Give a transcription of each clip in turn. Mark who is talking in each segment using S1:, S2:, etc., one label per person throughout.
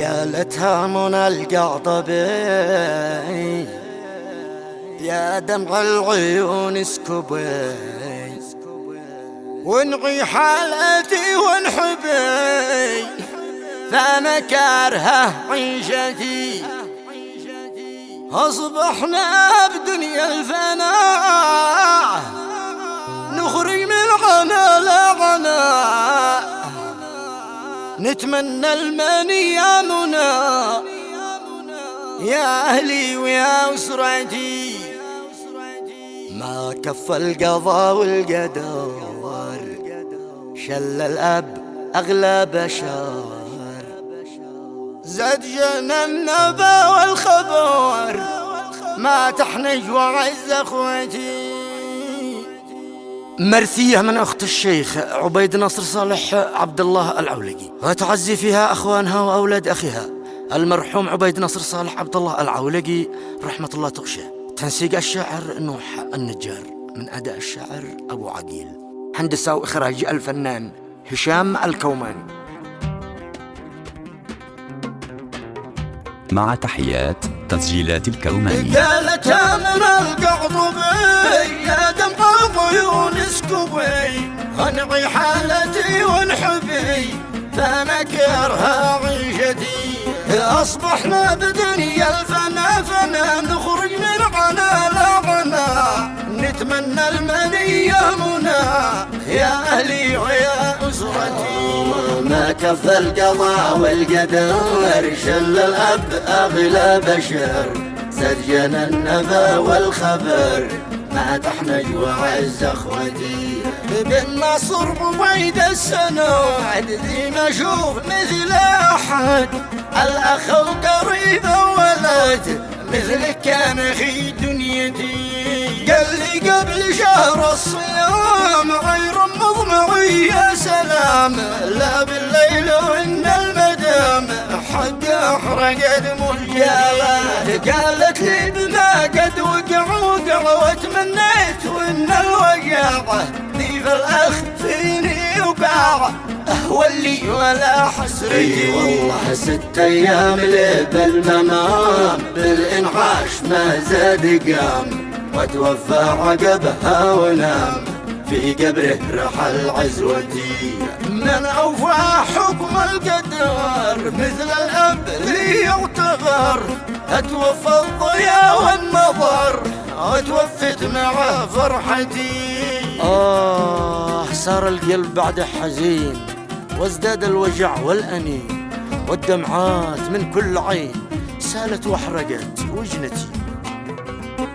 S1: قالتها منى القعطبي يا دمع العيون اسكبي وانغي حالتي وانحبي فانا كارهه عيشتي اصبحنا بدنيا الفناء نخرج من عنا لعناء نتمنى المنية منى يا أهلي ويا أسرتي ما كفى القضاء والقدر شل الأب أغلى بشر زاد جنى النبا والخبر ما تحنج وعز أخوتي. مرثية من أخت الشيخ عبيد نصر صالح عبد الله العولقي وتعزي فيها أخوانها وأولاد أخيها المرحوم عبيد نصر صالح عبد الله العولقي رحمة الله تغشه. تنسيق الشاعر نوح النجار من أداء الشاعر أبو عقيل. هندسة وإخراج الفنان هشام الكوماني.
S2: مع تحيات تسجيلات الكوماني.
S1: قالتها من القعطبي يا دمع العيون اسكبي انعي حالتي وانحبي فانا كارهه عيشتي اصبحنا بدنيا الفنا فنا نخرج من عنا لعنا نتمنى المنية منى يا اهلي ويا اسرتي ما كفى القضاء والقدر شل الاب اغلى بشر سجن النبا والخبر ما تحنج وعز اخوتي بالنصر بويد السنوات ذي ما اشوف مثل احد الاخ وقريب ولد مثلك كان في دنيتي قال لي قبل شهر الصيام غير مضمعي يا سلام لا بالليل وان المدام حق احرقت مرجالات قالت لي بما قد وقع وتمنيت وان الوقاعه ذي الاخ فيني وقاع اهولي ولا حسرتي والله 6 أيام لي بالمنام بالانعاش ما زاد قام وتوفى عقبها ونام في قبره رحل عزوتي من أوفى حكم القدر مثل الأب لي يغتغر أتوفى الضياء والنظر وتوفت مع فرحتي صار القلب بعد حزين وازداد الوجع والأنين والدمعات من كل عين سالت واحرقت وجنتي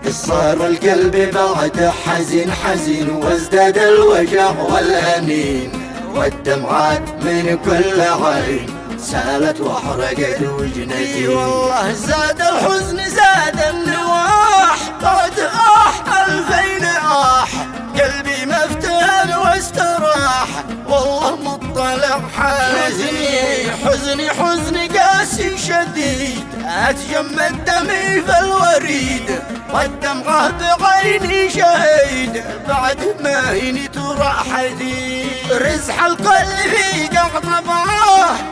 S1: صار القلب بعد حزين وازداد الوجع والأنين والدمعات من كل عين سالت واحرقت وجنتي والله زاد الحزن زاد النواح بعد ألفين قلبي مفتان واستراح والله مطلع حزني قاسي شديد أتجمد دمي في الوريد والدمعة بعيني شهيد بعد ما هيني ترى حديد رزح القلب قعطبه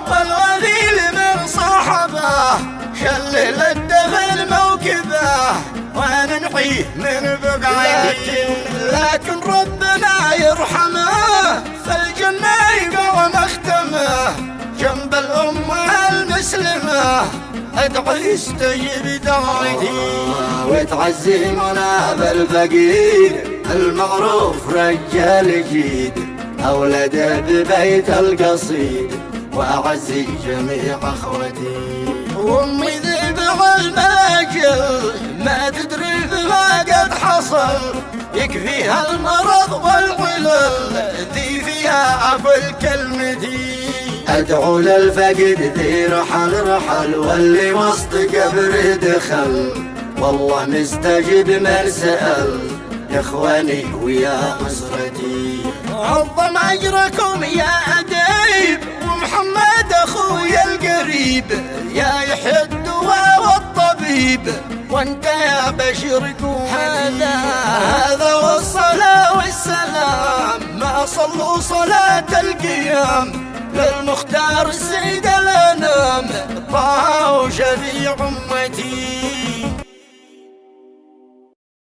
S1: والغذيل من صاحبه شلل الدفن موكبه وانا نعيه من بقعتي لكن ربنا يرحمه فالجنة يقع مختمه جنب الأمة المسلمة أدعي يستجيب دعوتي وتعزي مناب الفقير المعروف رجال جيد أولده ببيت القصيد وأعزي جميع أخوتي وأمي ذبح الماجل ما تدري بما قد حصل يكفيها المرض والعلل ذي فيها أقول كلمتي أدعو للفقد ذي رحل واللي وسط قبر دخل والله مستجيب من سأل يا إخواني ويا أسرتي عظم أجركم يا أديب ومحمد أخويا القريب يا يحيى الدواء والطبيب وانت يا بشير هذا والصلاة والسلام ما صلوا صلاة القيام للمختار السيد الأنام أمتي